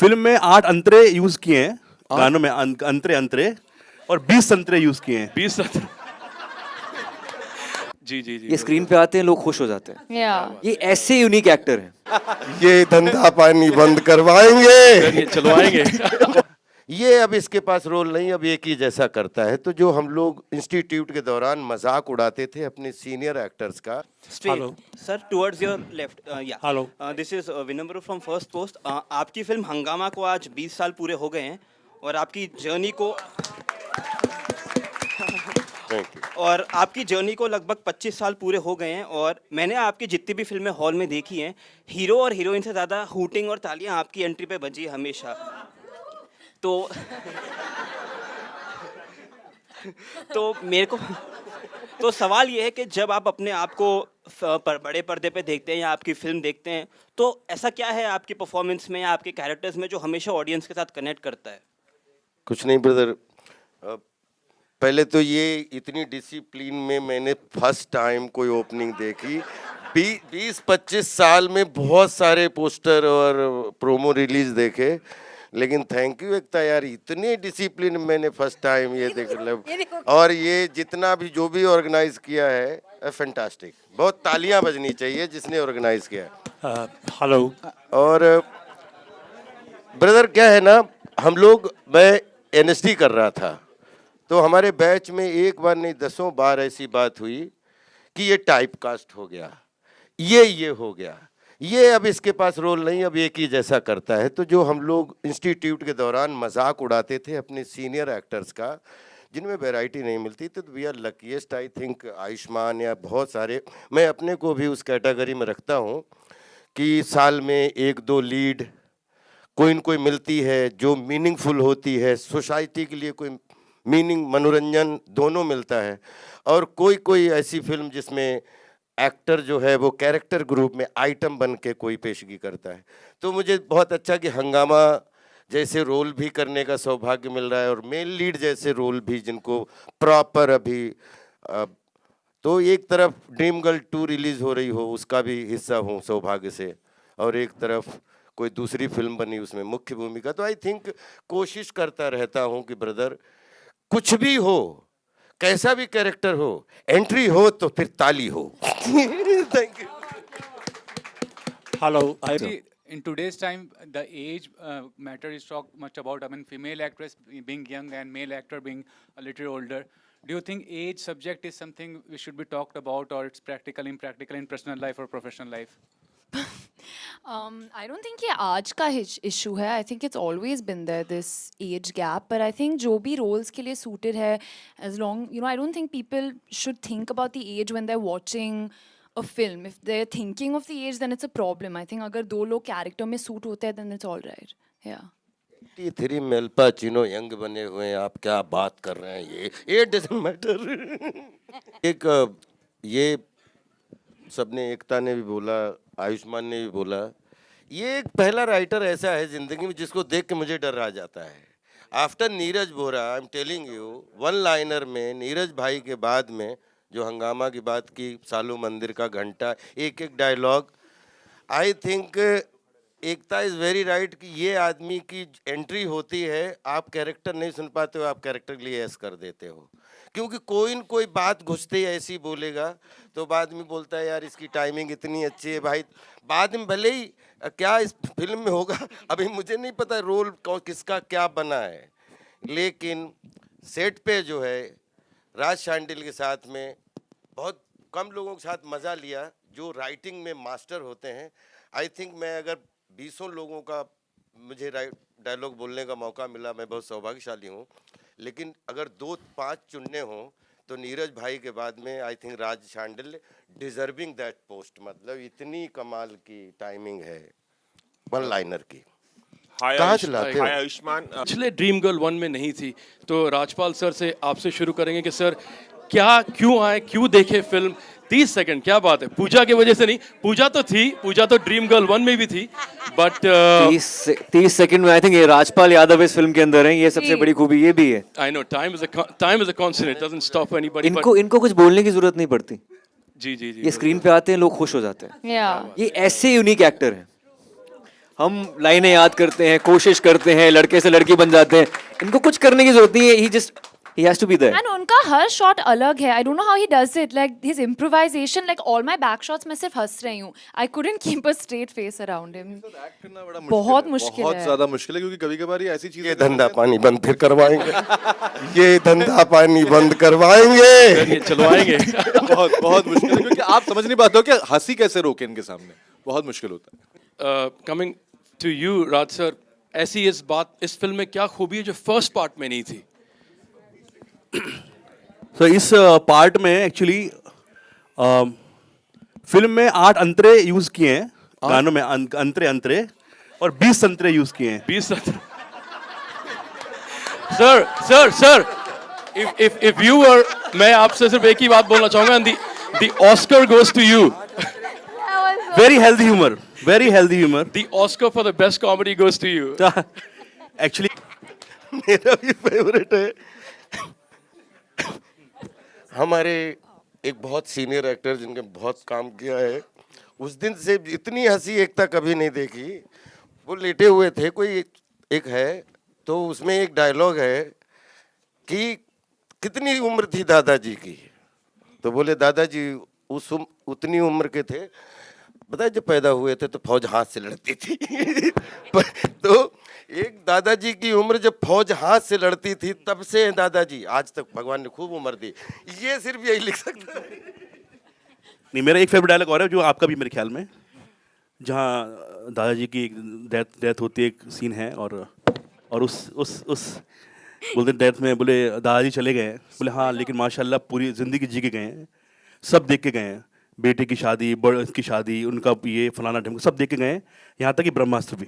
Film में 8 अंतरे use किए हैं, गानों में अंतरे अंतरे, और 20 संतरे यूज किए हैं। 20 जी जी जी ये स्क्रीन पे आते हैं, लोग खुश हो जाते हैं। ये ऐसे यूनिक एक्टर हैं। ये धंधा पानी बंद करवाएंगे। चलवाएंगे। ये अब इसके पास रोल नहीं, अब एक ही जैसा करता है। तो जो हम लोग इंस्टीट्यूट के दौरान मजाक उड़ाते थे अपने सीनियर एक्टर्स का। Straight. Sir, towards your left. Yeah. Hello. This is Vinamra from First Post. आपकी फिल्म हंगामा को आज 20 साल पूरे हो गए हैं और आपकी जर्नी को और आपकी जर्नी को लगभग 25 साल पूरे हो गए हैं और मैंने आपकी जितनी भी फिल्में हॉल में देखी हैं, हीरो और हीरोइन से ज़्यादा हूटिंग और तालियां आपकी एंट्री पे बजी हमेशा। तो मेरे को तो सवाल ये है कि जब आप अपने आप को बड़े पर्दे पे देखते हैं या आपकी फिल्म देखते हैं, तो ऐसा क्या है आपकी परफॉर्मेंस में या आपके कैरेक्टर्स में जो हमेशा ऑडियंस के साथ कनेक्ट करता है? कुछ नहीं ब्रदर, पहले तो ये इतनी डिसिप्लिन में मैंने फर्स्ट टाइम कोई ओपनिंग देखी। 20-25 साल में बहुत सारे पोस्टर और प्रोमो रिलीज देखे, लेकिन थैंक यू एकता यार, इतने डिसिप्लिन मैंने फर्स्ट टाइम ये देख। और ये जितना भी जो भी ऑर्गेनाइज किया है फैंटास्टिक, बहुत तालियां बजनी चाहिए जिसने ऑर्गेनाइज किया है। हेलो। और ब्रदर क्या है ना, हम लोग, मैं एनएसडी कर रहा था, तो हमारे बैच में एक बार नहीं 10 बार ऐसी बात हुई कि ये टाइप कास्ट हो गया, ये हो गया, ये अब इसके पास रोल नहीं, अब एक ही जैसा करता है। तो जो हम लोग इंस्टीट्यूट के दौरान मजाक उड़ाते थे अपने सीनियर एक्टर्स का, जिनमें वैरायटी नहीं मिलती, तो we are luckiest I think. Ayushmann या बहुत सारे, मैं अपने को भी उस कैटेगरी में रखता हूँ कि साल में 1-2 लीड कोई न कोई मिलती है जो मीनिंगफुल होती है, सोसाइटी के लिए कोई मीनिंग, मनोरंजन दोनों मिलता है। और कोई ऐसी फिल्म जिसमें एक्टर जो है वो कैरेक्टर ग्रुप में आइटम बन के कोई पेशगी करता है। तो मुझे बहुत अच्छा कि हंगामा जैसे रोल भी करने का सौभाग्य मिल रहा है और मेन लीड जैसे रोल भी जिनको प्रॉपर अभी तो एक तरफ ड्रीम गर्ल 2 रिलीज हो रही हो उसका भी हिस्सा हूँ सौभाग्य से, और एक तरफ कोई दूसरी फिल्म बनी उसमें मुख्य भूमिका। तो आई थिंक कोशिश करता रहता हूँ कि ब्रदर कुछ भी हो, कैसा भी कैरेक्टर हो, एंट्री हो तो फिर ताली हो। Thank you. Hello. In today's time, the age matter is talked much about. I mean, female actress being young and male actor being a little older. Do you think age subject is something we should be talked about, or it's practical, impractical in personal life or professional life? I don't think ये आज का issue है. I think it's always been there, this age gap. But I think जो भी roles के लिए suited है, as long, I don't think people should think about the age when they're watching a film. If they're thinking of the age, then it's a problem. I think अगर 2 लोग character में suit होते हैं, then it's all right. Yeah. 3 में अल पाचिनो young बने हुए हैं, आप क्या बात कर रहे हैं, ये डजंट मैटर। एक ये सबने, एकता ने भी बोला, आयुष्मान ने भी बोला, ये एक पहला राइटर ऐसा है जिंदगी में जिसको देख के मुझे डर आ जाता है। After Neeraj Bora, I am telling you, one liner में नीरज भाई के बाद में जो हंगामा की बात की, सालू मंदिर का घंटा, एक dialogue, I think Ekta is very right कि ये आदमी की एंट्री होती है, आप कैरेक्टर नहीं सुन पाते हो, आप कैरेक्टर के लिए ऐस कर देते हो, क्योंकि कोई न कोई बात घुसते ही ऐसी बोलेगा तो बाद में बोलता है यार इसकी टाइमिंग इतनी अच्छी है भाई। बाद में भले ही क्या इस फिल्म में होगा, अभी मुझे नहीं पता रोल किसका क्या बना है, लेकिन सेट पे जो है राज शांडिल के साथ में बहुत कम लोगों के साथ मज़ा लिया जो राइटिंग में मास्टर होते हैं। आई थिंक मैं अगर 20 लोगों का मुझे डायलॉग बोलने का मौका मिला, मैं बहुत सौभाग्यशाली हूँ, लेकिन अगर 2-5 चुनने हों तो नीरज भाई के बाद में I think Raj Shandil deserving that post. मतलब इतनी कमाल की टाइमिंग है वन लाइनर की। कहाँ चलाते हो? आयुष्मान पिछले ड्रीम गर्ल 1 में नहीं थी, तो राजपाल सर से आपसे शुरू करेंगे कि सर क्या, क्यों आए, क्यों देखे फिल्म? 30 सेकंड, क्या बात है, पूजा की वजह से नहीं, पूजा तो थी, पूजा तो ड्रीम गर्ल 1 में भी थी, बट 30 सेकंड में आई थिंक ये राजपाल यादव इस फिल्म के अंदर हैं, ये सबसे बड़ी खूबी ये भी है। I know time is a constant, it doesn't stop anybody. इनको कुछ बोलने की जरूरत नहीं पड़ती। जी जी जी, ये स्क्रीन पे आते हैं, लोग खुश हो जाते हैं। ये ऐसे यूनिक एक्टर हैं। हम लाइनें याद करते हैं, कोशिश करते हैं, लड़के से लड़की बन जाते हैं. इनको कुछ करने की जरूरत नहीं है. He has to be there. And उनका हर शॉट अलग है. I don't know how he does it. Like his improvisation, like all my back shots मैं सिर्फ हंस रही हूँ. I couldn't keep a straight face around him. Act करना बड़ा बहुत मुश्किल बहुत है. ज्यादा मुश्किल है क्योंकि कभी कभार ये ऐसी चीजें ये धंधा पानी बंद फिर करवाएंगे ये धंधा पानी बंद करवाएंगे चलवाएंगे. बहुत बहुत मुश्किल है क्योंकि आप समझ नहीं पाते हो कि हंसी कैसे रोके इनके सामने. बहुत मुश्किल होता है. Coming to you Raj sir, ऐसी इस फिल्म में क्या खूबी है जो फर्स्ट पार्ट में नहीं थी? सो इस पार्ट में एक्चुअली फिल्म में 8 अंतरे यूज किए हैं गानों में, अंतरे अंतरे, और 20 संतरे यूज किए हैं. 20 सर if you were, मैं आपसे सिर्फ एक ही बात बोलना चाहूंगा. the Oscar goes to you. Very healthy humour, very healthy humour. The Oscar for the best comedy goes to you. Actually मेरा भी फेवरेट है. हमारे एक बहुत सीनियर एक्टर जिनके बहुत काम किया है, उस दिन से इतनी हंसी एकता कभी नहीं देखी. वो लेटे हुए थे, कोई एक है तो उसमें एक डायलॉग है कि कितनी उम्र थी दादाजी की, तो बोले दादाजी उतनी उम्र के थे, पता है जब पैदा हुए थे तो फौज हाथ से लड़ती थी. तो एक दादाजी की उम्र जब फौज हाथ से लड़ती थी तब से दादाजी आज तक भगवान ने खूब उम्र दी. ये सिर्फ यही लिख सकता है. नहीं, मेरा एक फेवरेट डायलॉग और है जो आपका भी मेरे ख्याल में, जहाँ दादाजी की डेथ होती है, एक सीन है, और उस बोलते डेथ में बोले दादाजी चले गए हैं, बोले हाँ लेकिन माशाल्लाह पूरी ज़िंदगी जी के गए हैं, सब देख के गए हैं, बेटे की शादी, बड़ की शादी, उनका ये फलाना ढंग सब देख के गए हैं, यहाँ तक कि ब्रह्मास्त्र भी.